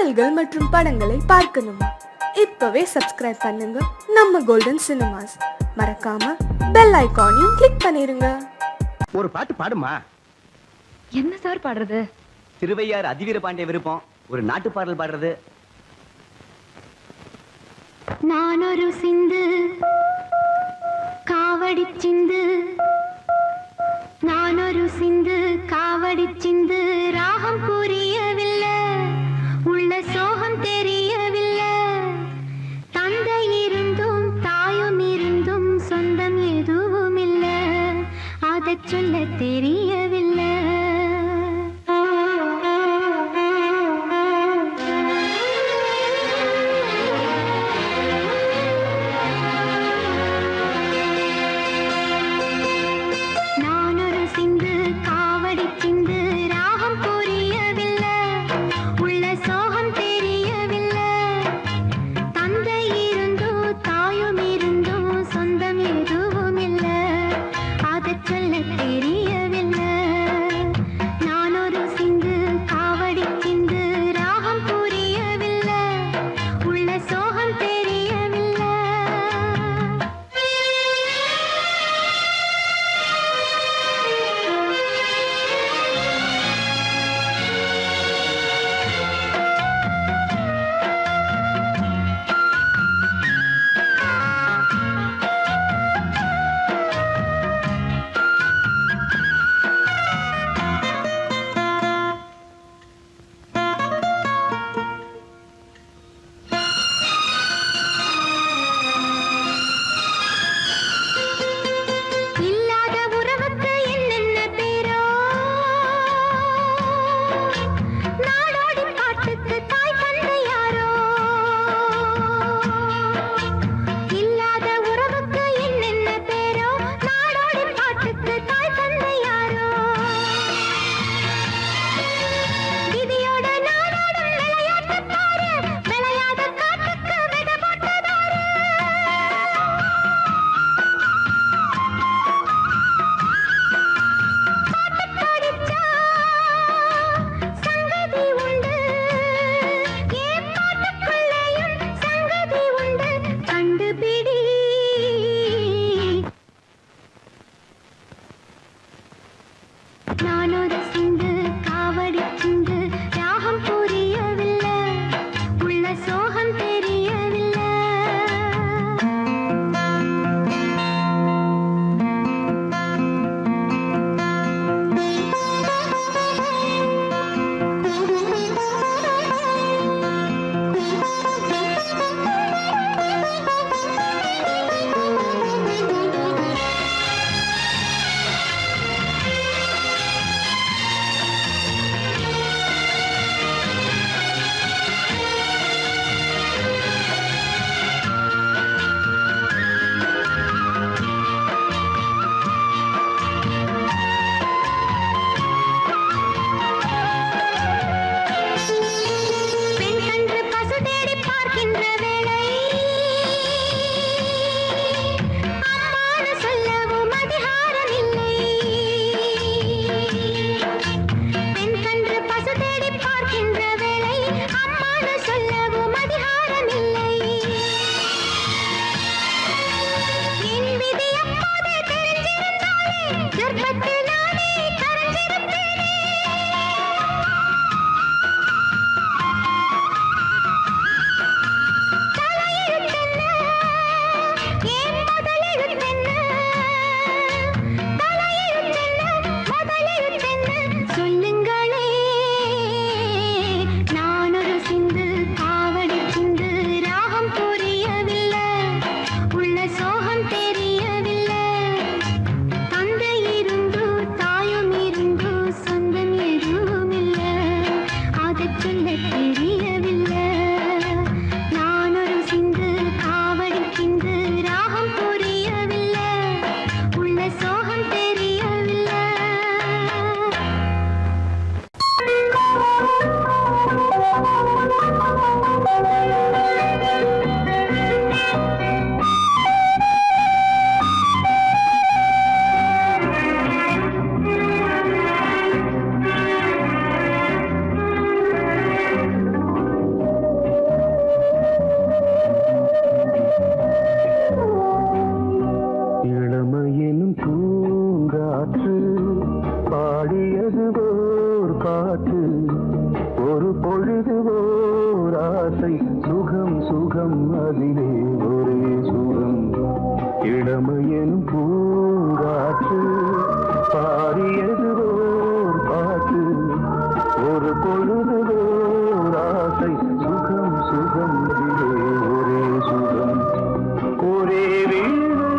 பாடல்கள் மற்றும் படங்களை பார்க்கணுமா? இப்பவே சப்ஸ்கிரைப் பண்ணுங்க நம்ம கோல்டன் சினிமாஸ். மறக்காம பெல் ஐகானையும் கிளிக் பண்ணிருங்க. ஒரு பாட்டு பாடுமா? என்ன சார் பாடுறது? திருவையார் அதிவீர பாண்டிய விருப்பம். ஒரு நாட்டு பாடல் பாடுறது. நான் ஒரு சிந்து காவடி சிந்து, நான் ஒரு சிந்து காவடி சிந்து, ராகம் புரியவில்லை, உள்ள சோகம் தெரியவில்லை, தந்தை இருந்தும் தாயும் இருந்தும் சொந்தம் எதுவும் இல்லை, அதை சொல்ல தெரியவில்லை. பொழுது ஓர் ஆசை சுகம் சுகம் அதிலே ஒரே சுகம் இளமையின் பூங்காற்று பாடியது ஓர் பாட்டு ஒரு பொழுது ஓர் ஆசை சுகம் சுகம் அதிலே ஒரே சுகம் ஒரே வீணை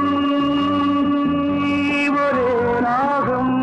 ஒரே ராகம்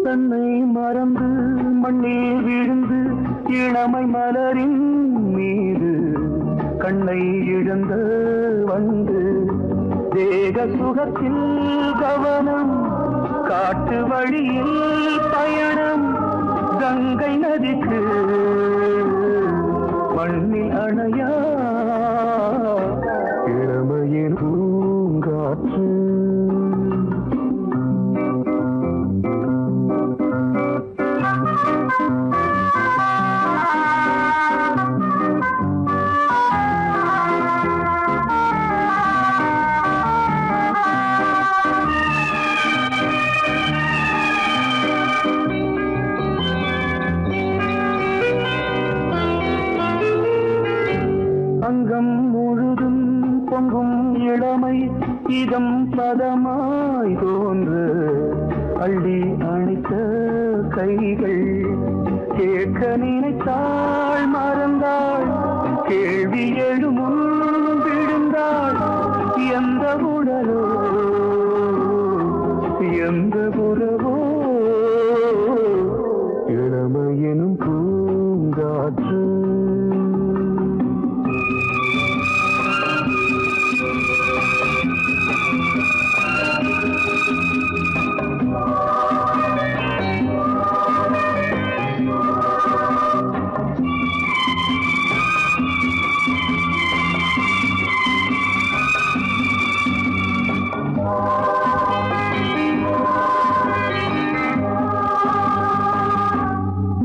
தன்னை மறந்து மண்ணில் விழுந்து இளமை மலரின் மீது கண்ணை இழந்த வந்து தேக சுகத்தில் கவனம் காட்டு வழியில் பயணம் கங்கை நதிக்கு மண்ணில் அணையா இளமையின் பூங்காற்று அங்கம் முழுதும் பொங்கும் இளமை இதம் பதமாய் தோன்று அள்ளி அணைத்த கைகள் கேட்க நினைத்தாள் மறந்தாள் கேள்வி எழுமுன் விழுந்தாள் எந்த உடலோ எந்த உறவோ இளமையெனும் பூங்காற்று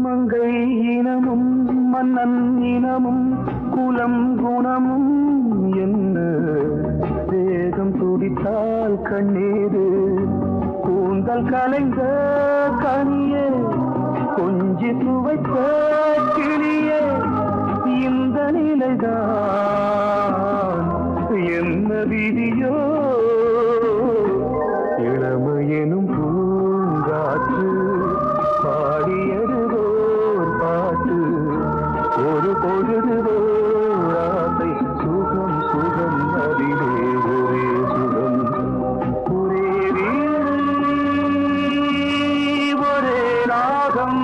மங்கை இனமும் மன்னன் இனமும் குலம் குணமும் என்ன வேகம் துடித்தால் கண்ணீரு கூந்தல் கலைந்த கனியே கொஞ்சி துவைத்த கிளியே இந்த நிலைதான் என்ன விதியோ இளமையெனும் பூங்காற்று பாடியது ஓர் பாட்டு ஒரு பொழுது ஓர் ஆசை சுகம் சுகம் அதிலே ஒரே சுகம் ஒரே வீணை ஒரே ராகம்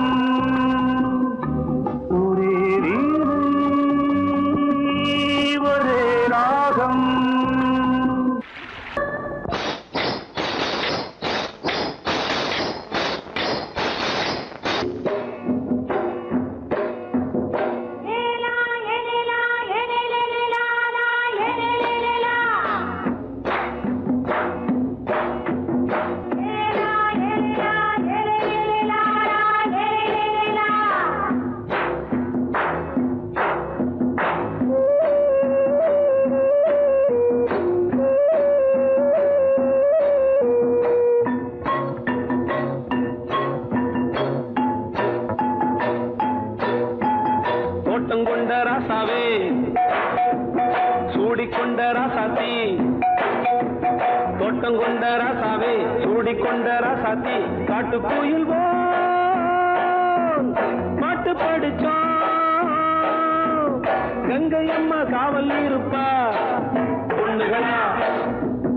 ஒரே வீணை ஒரே ராகம் தோட்டங்கொண்ட ராசாவே சூடிக்கொண்ட ராசாத்தி தோட்டங்கொண்ட ராசாவே சூடிக்கொண்ட ராசாத்தி காட்டு கோயில் பாட்டு படிச்சோம் கங்கை அம்மா காவல் இருப்பா பொண்ணுகளா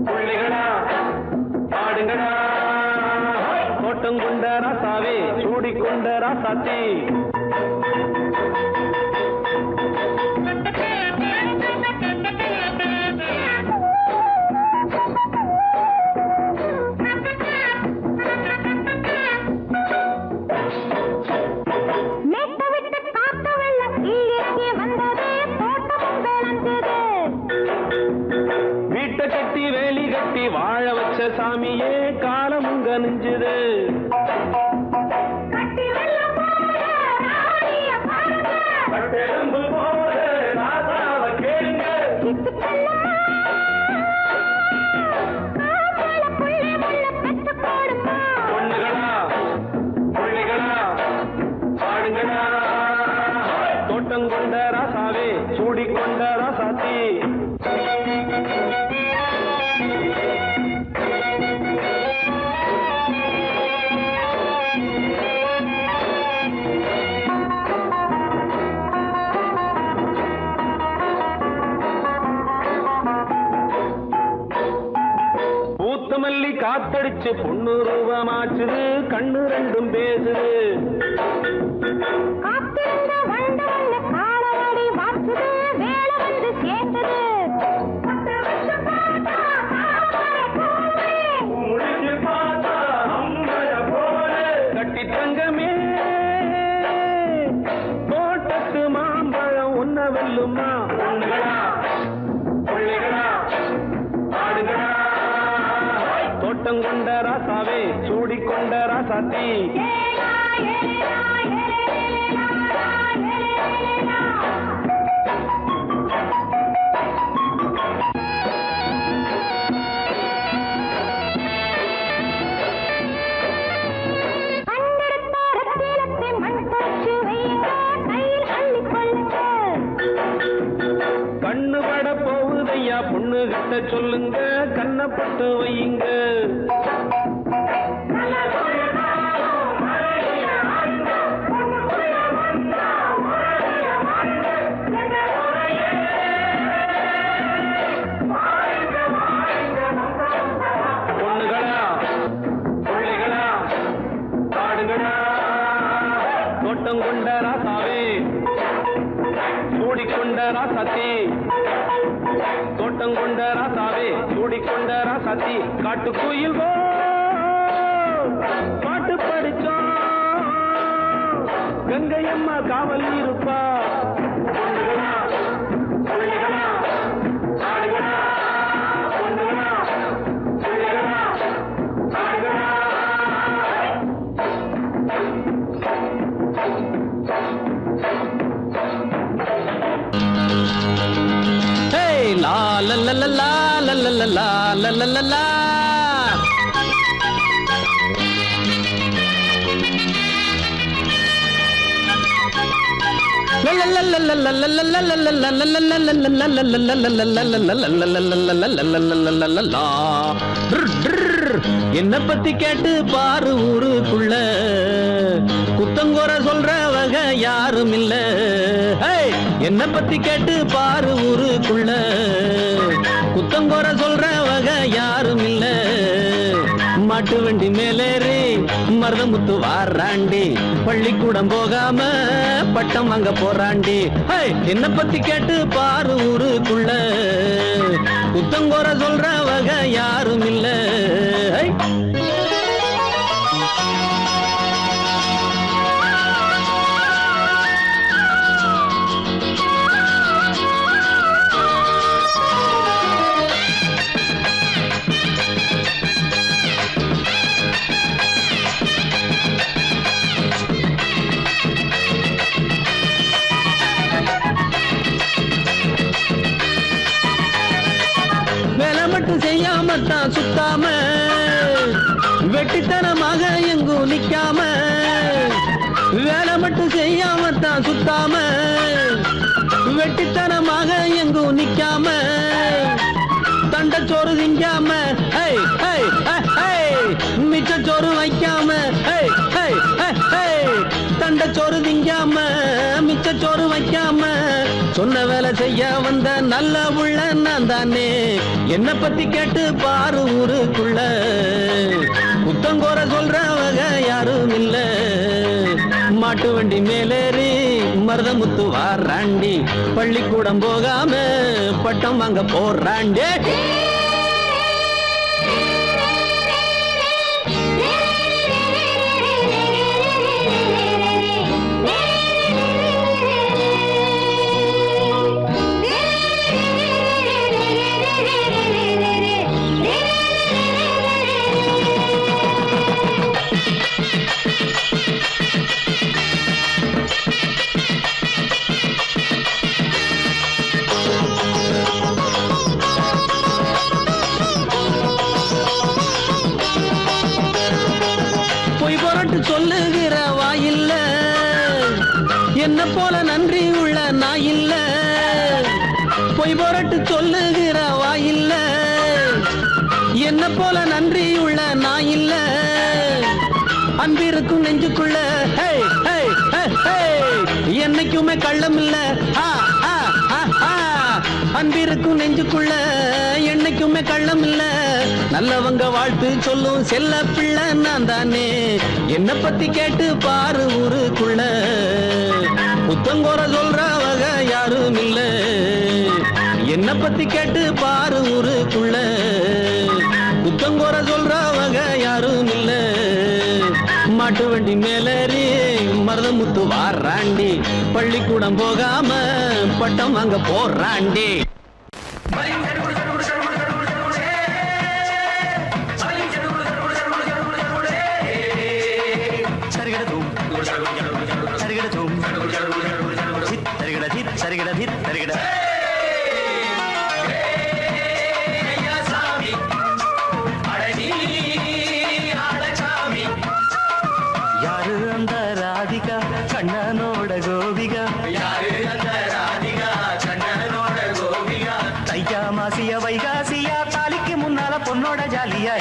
பிள்ளைகளா பாடுங்களா தோட்டங்கொண்ட ராசாவே சூடிக்கொண்ட ராசாத்தி வாழ வச்ச சாமியே காலமுங்க நெஞ்சுது. கட்டெலும்பு போல ராசாவை கேளுங்க. பொண்ணுகளா புள்ளிகளா பாடுங்களா. தோட்டம் கொண்ட ராசாவே சூடிக்கொண்ட ராசாத்தி. பூத்தமல்லி காத்தடிச்சு பொண்ணு ரூபமாச்சுது. கண்ணு ரெண்டும் பேசுது. கட்டி தங்கமே தோட்டத்து மாம்பழம் உன்ன வெல்லுமா. பொண்ணுகளா புள்ளிகளா ஆடுகளா. தோட்டம் கொண்ட ராசாவே சூடிக்கொண்ட ராசாத்தி. கண்ணு பட போகுதையா பொண்ணு கிட்ட சொல்லுங்க. கண்ணப்பட்டு வையுங்க. பொண்ணுகளா புள்ளிகளா பாடுங்களா. தோட்டம் கொண்ட ராசாவே சூடிக்கொண்ட ராசாத்தி. தோட்டம் கொண்ட ராசாவே சூடிக்கொண்ட ராசாத்தி. காட்டுக்குயில் பாட்டு படிச்சோம். கங்கையம்மா காவல் இருப்பா. பொண்ணுகளா புள்ளிகளா ஆடுகளா. பொண்ணுகளா புள்ளிகளா ஆடுகளா. லா la la la la la la la la la la la la. என்ன பத்தி கேட்டு பாரு ஊருக்குள்ள குத்தங்கோர சொல்ற வகை யாரும் இல்ல. என்ன பத்தி கேட்டு பாரு ஊருக்குள்ள குத்தங்கோர சொல்ற வகை யாரும் இல்ல. மாட்டு வண்டி மேலேறி மருதமுத்து வாராண்டி. பள்ளிக்கூடம் போகாம பட்டம் வாங்க போறாண்டி. என்ன பத்தி கேட்டு பாரு ஊருக்குள்ள குத்தங்கோர சொல்ற வகை யாரும் இல்ல. செய்யாமத்தான் சுத்தாம வெட்டித்தனமாக எங்கும் நிக்காம. வேலை மட்டும் செய்யாமத்தான் சுத்தாம வெட்டித்தனமாக எங்கும் நிக்காம. தண்டச்சோறு திங்காம மிச்சச்சோறு வைக்காம. தண்டச்சோறு திங்காம மிச்சச்சோறு வைக்காம. சொன்ன வேலை செய்ய வந்த நல்ல உள்ள நான் தானே. என்ன பத்தி கேட்டு பாரு ஊருக்குள்ள குத்தங்கோர சொல்ற வகை யாரும் இல்ல. மாட்டு வண்டி மேலேறி மருதமுத்து வாராண்டி. பள்ளிக்கூடம் போகாம பட்டம் வாங்க போறாண்டி. என்ன போல நன்றி உள்ள நான் இல்ல, பொய் போரட்டு சொல்லுகிற வாயில்ல. என்ன போல நன்றி உள்ள நான் இல்ல, அன்பிருக்கும் நெஞ்சுக்குள்ள ஹே ஹே ஹே ஹே, என்னைக்குமே கள்ளம் இல்ல. அன்பிருக்கும் நெஞ்சுக்குள்ள என்னைக்குமே கள்ளம் இல்ல. நல்லவங்க வாழ்த்து சொல்லும் செல்ல பிள்ளை நான் தானே. என்ன பத்தி கேட்டு பாரு ஊருக்குள்ள, புத்தங்கோர சொல்றவங்க யாரும் இல்ல. என்ன பத்தி கேட்டு பாரு ஊருக்குள்ள, புத்தங்கோர சொல்றவங்க யாரும் இல்ல. மாட்டு வண்டி மேலேறி மருதமுத்து வாராண்டி, பள்ளிக்கூடம் போகாம பட்டம் அங்க போறாண்டி. யாரு அந்த ராதிகா கண்ணனோட கோபிகா, தையா மாசிய வைகாசியா, தாலிக்கு முன்னால பொண்ணோட ஜாலியா.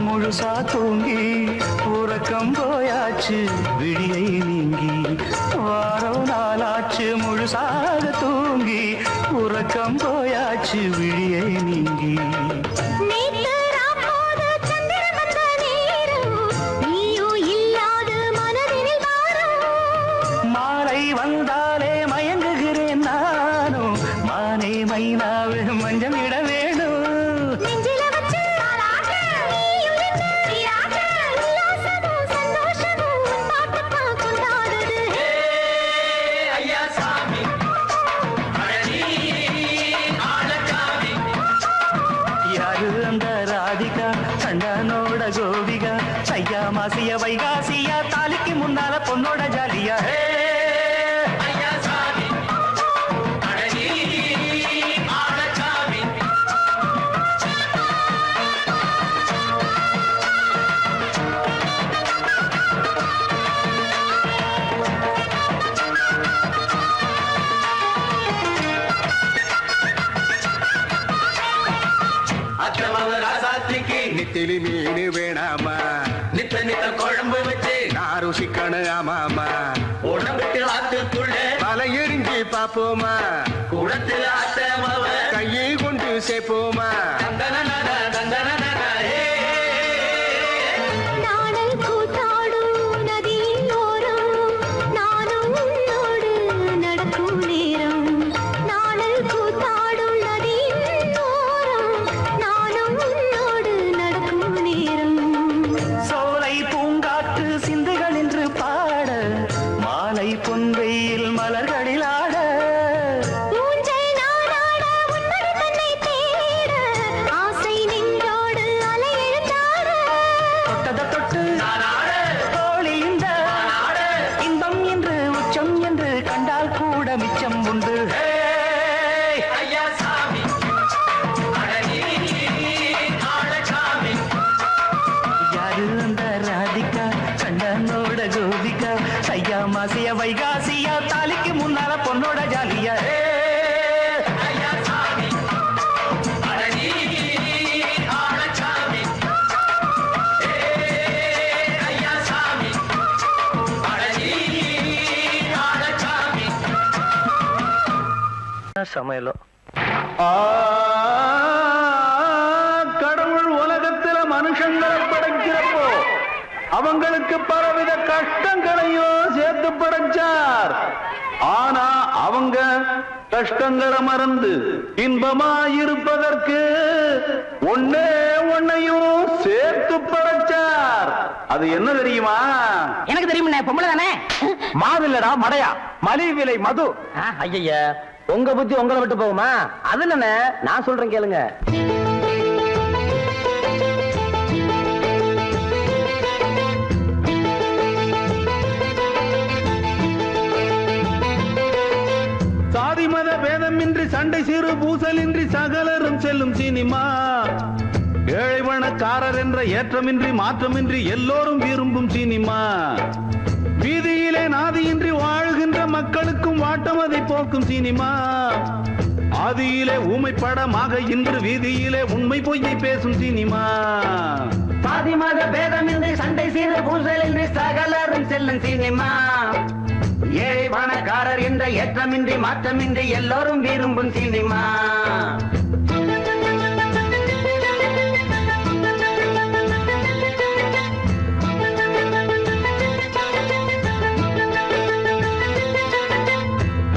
முழுசா தூங்கி உறக்கம் போயாச்சு விழியை நீங்கி. வாரம் நாளாச்சு முழுசாக தூங்கி உறக்கம் போயாச்சு விழியை நீங்கி. மாலை வந்தாலே மயங்குகிறேன் நானும், மானே மைனாவே மஞ்சம் இட வேணும். கண்ணனோட கோபிகா, தையா மாசிய வைகாசியா, தாலிக்கு முன்னால பொண்ணோட ஜாலியா. நித்திலி மீன் வேணாமா, நித்த நித்த குழம்பு வச்சு நான் ருசிக்கணும். ஆமாமா, உடம்புக்கு ஆத்துக்குள்ள பல எரிஞ்சு பாப்போமா, குடத்துல ஆத்தமாவ கையை கொண்டு சேர்ப்போமா. பொன்வெயில் மலர்களில் ஆட தொட்டு தோழி இந்த இன்பம் என்று உச்சம் என்று கண்டால் கூட மிச்சம் உண்டு. யாரு அந்த ராதிகா கண்ணனோட கோபிகா, தையா மாசிய வைகாசியா, தாலிக்கு முன்னால பொண்ணோட ஜாலியா. சமையலோ பலவித கஷ்டங்களையும் சேர்த்து படைச்சார். ஆனா அவங்க கஷ்டங்களை மறந்து இன்பமாயிருப்பதற்கு ஒன்னையும் சேர்த்து படைச்சார். அது என்ன தெரியுமா? எனக்கு தெரியுமே, பொம்பளை தானே. மாவில்லடா மடையா, மலிவு விலை மது. ஐயா, உங்க புத்தி உங்களை விட்டு போகுமா? அது என்ன, நான் சொல்றேன் கேளுங்க. சாதி மத பேதமின்றி சண்டை சிறு பூசலின்றி சகலரும் செல்லும் சினிமா. ஏழை பணக்காரர் என்ற ஏற்றமின்றி மாற்றமின்றி எல்லோரும் விரும்பும் சினிமா. வீதியிலே நாதியின்றி வாழ்கின்ற மக்களுக்கும் வாட்டமதை போக்கும் சினிமா. ஆதியிலே ஊமை படமாக இன்று வீதியிலே உண்மை பொய்யை பேசும் சினிமா. சாதி மத பேதமின்றி சண்டை சிறு பூசலின்றி சகலரும் செல்லும் சினிமா. ஏழை பணக்காரர் என்ற ஏற்றமின்றி மாற்றமின்றி எல்லோரும் விரும்பும் சினிமா.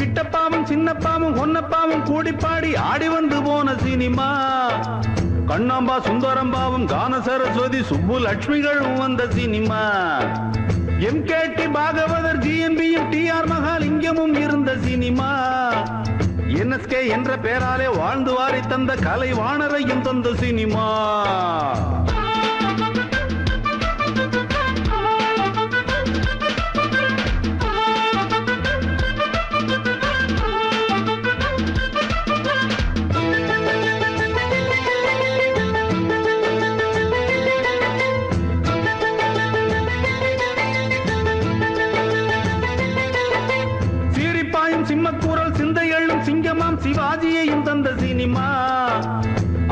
கிட்டப்பாவும் சின்னப்பாவும் ஒன்னப்பாவும் கூடிப்பாடி ஆடி வந்து போன சினிமா. கண்ணாம்பா சுந்தரம்பாவும் கான சரஸ்வதி சுப்பு லட்சுமிகளும் வந்த சினிமா. எம்கேடி பாகவதர் ஜிஎம்பியும் டிஆர் மகாலிங்கமும் இருந்த சினிமா. என்எஸ்கே என்ற பெயராலே வாழ்ந்து வாரி தந்த கலை வாணரையும் தந்த சினிமா. சிம்மக்கூரல் சிந்தை எழும் சிங்கமாம் சிவாஜியையும் தந்த சினிமா.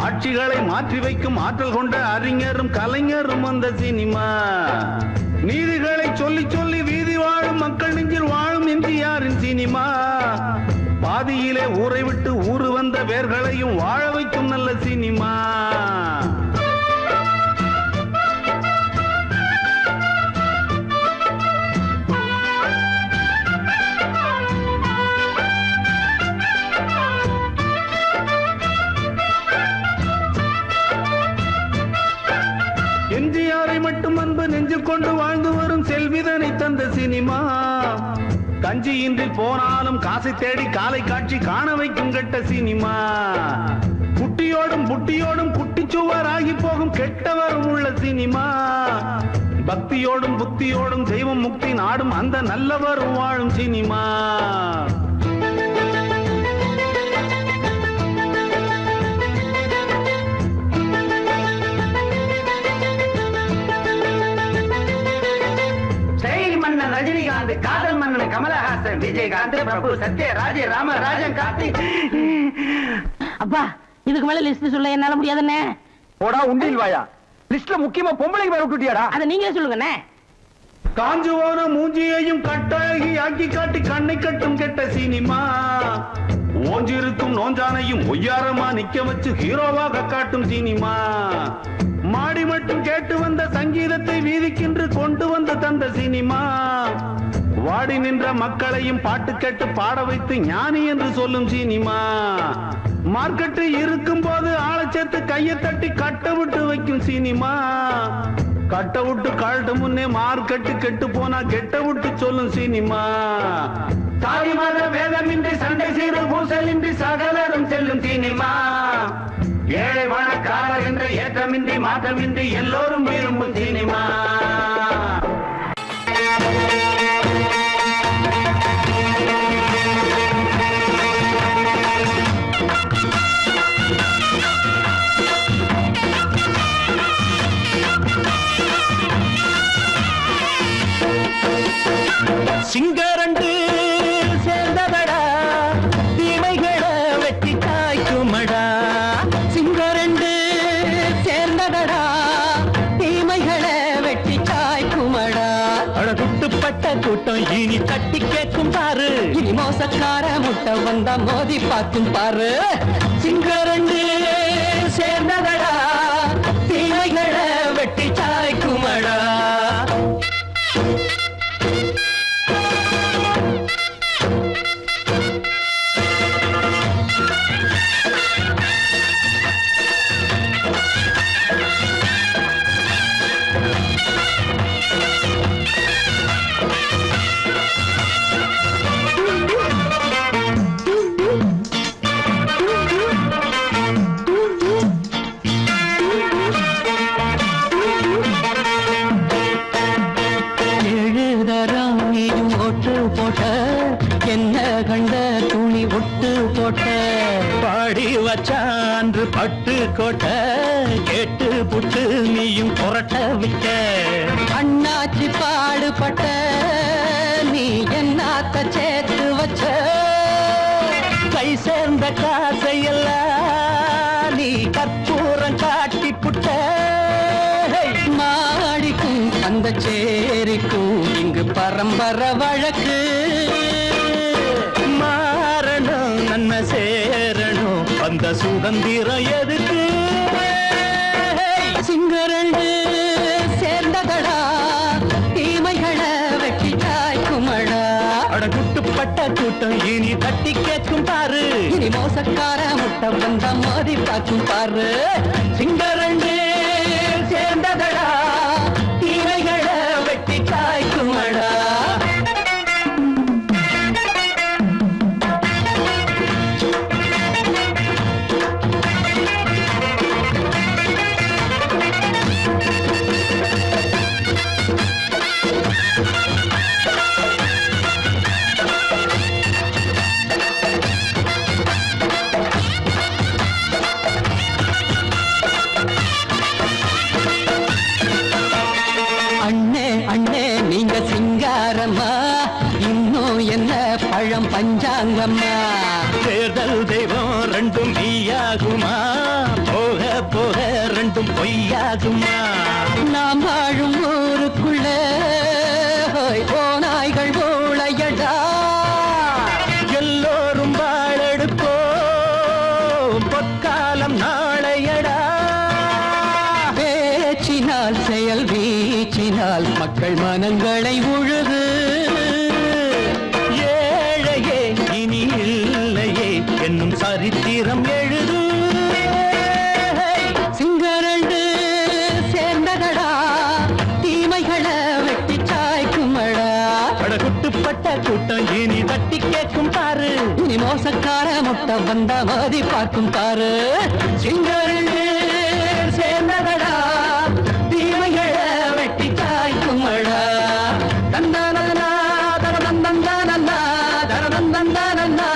ஆட்சிகளை மாற்றி வைக்கும் ஆற்றல் கொண்ட அறிஞரும் கலைஞரும் வந்த சினிமா. நீதிகளை சொல்லி சொல்லி வீதி வாழும் மக்கள் நெஞ்சில் வாழும் எம்ஜிஆரின் சினிமா. பாதியிலே ஊரை விட்டு ஊரு வந்த வேர்களையும் வாழ வைக்கும் நல்ல சினிமா. எம்ஜிஆரை மட்டும் அன்பு நெஞ்சில் கொண்டு வாழ்ந்து வரும் செல்விதனை தந்த சினிமா. கஞ்சியின்றி போனாலும் காசை தேடி காலை காட்சி காண வைக்கும் கெட்ட சினிமா. குட்டியோடும் புட்டியோடும் குட்டிச்சுவராகி போகும் கெட்டவரும் உள்ள சினிமா. பக்தியோடும் புத்தியோடும் தெய்வம் முக்தி நாடும் அந்த நல்லவரும் வாழும் சினிமா. ரஜினிகாந்த், காதல் மன்னன் கமலஹாசன், விஜயகாந்த், பிரபு, சத்யராஜ், ராமராஜன், கார்த்திக். அப்பா, இதுக்கு மேல லிஸ்ட் சொல்ல என்னால முடியாதுண்ணே. போடா உண்டில் வாயா, லிஸ்ட்ல முக்கியமா பொம்பளைக்கு மேல விட்டுட்டியாடா. அதை நீங்களே சொல்லுங்கண்ணே. காஞ்சு போன மூஞ்சியையும் கட்டழகி ஆக்கி காட்டி கண்ணை கட்டும் கெட்ட சினிமா. ஓஞ்சிருக்கும் நோஞ்சானையும் ஒய்யாரமா நிக்க வச்சு ஹீரோவாக காட்டும் சினிமா. மாடி மட்டும் கேட்டு வந்த சங்கீதத்தை வீதிக்கென்று கொண்டு வந்து தந்த சினிமா. வாடி நின்ற மக்களையும் பாட்டு கேட்டு பாட வைத்து ஞானி என்று சொல்லும் சினிமா. மார்க்கெட்டு இருக்கும் போது ஆளை சேர்த்து கையை தட்டி கட்ட விட்டு வைக்கும் சினிமா. கட்ட விட்டு கழட்டு முன்னே மார்க்கெட்டு கெட்டு போனா கெட்ட விட்டு சொல்லும் சினிமா. சாதி மத வேதமின்றி சண்டை செய்து பூசலின்றி சகலரும் செல்லும் சினிமா. ஏழை பணக்காரர் என்ற ஏற்றமின்றி மாற்றமின்றி எல்லோரும் விரும்பும் சினிமா. சிங்கரண்டு சேர்ந்ததடா, தீமைகளை வெட்டி காய்க்குமடா. சிங்கரண்டு சேர்ந்ததடா, தீமைகளை வெட்டி காய்க்குமடா. அழகுட்டுப்பட்ட கூட்டம் இனி தட்டி கேட்கும் பாரு, இனி மோசக்கார முட்டை வந்தா மோதி பார்க்கும் பாரு. சிங்கரண்டு சேர்ந்ததடா, தீமைகளை வெட்டி காய்க்குமடா. கண்ட துணி ஒட்டு போட்ட பாடி வச்சான்று பட்டு கோட்டை கேட்டு புட்டு நீயும் புரட்ட விட்ட அண்ணாச்சி பாடுபட்ட நீ என்னாத்த சேர்த்து வச்ச கை சேர்ந்த காசையெல்லாம் நீ கற்பூரம் காட்டி புட்ட மாடிக்கும் அந்த சேரிக்கும் இங்கு பரம்பரை வழக்கு மாறணும் நன்மை சேரணும் அந்த சுதந்திரம் எதுக்கு சிங்கரண்டு சேர்ந்ததடா தீமைகளை வெட்டி காய்க்குமடா அடகுட்டுப்பட்ட கூட்டம் இனி தட்டி கேட்கும் பாரு இனி மோசக்கார முட்டை வந்த மோதி பார்க்கும் பாரு சிங்கரண்டு சேர்ந்ததடா தீமைகளை வெட்டி காய்க்குமடா நீங்க சிங்காரம்மா இன்னும் என்ன பழம் பஞ்சாங்கம்மா தேர்தல் தெய்வம் ரெண்டும் மெய்யாகுமா போக போக ரெண்டும் பொய்யாகுமா நாம் வாழும் ஊருக்குள்ள போனாய்கள் ஊழையடா எல்லோரும் வாழெடுப்போம் பொற்காலம் நாளையடா பேச்சினால் செயல் வீச்சினால் மக்கள் மனங்களை உழுது ஏழையே இனி இல்லையே என்னும் சரித்திரம் எழுது சிங்கரண்டு சேர்ந்ததடா தீமைகளை வெட்டி சாய்க்குமடா படகுட்டுப்பட்ட கூட்டம் இனி தட்டி கேட்கும் பாரு இனி மோசக்கார முட்டை வந்த மோதி பார்க்கும் பாரு சிங்கரண்டு சேர்ந்ததடா தீமைகளை வெட்டி காய்க்குமடா தந்தானா தரதந்தந்தானா தரதந்தந்தானா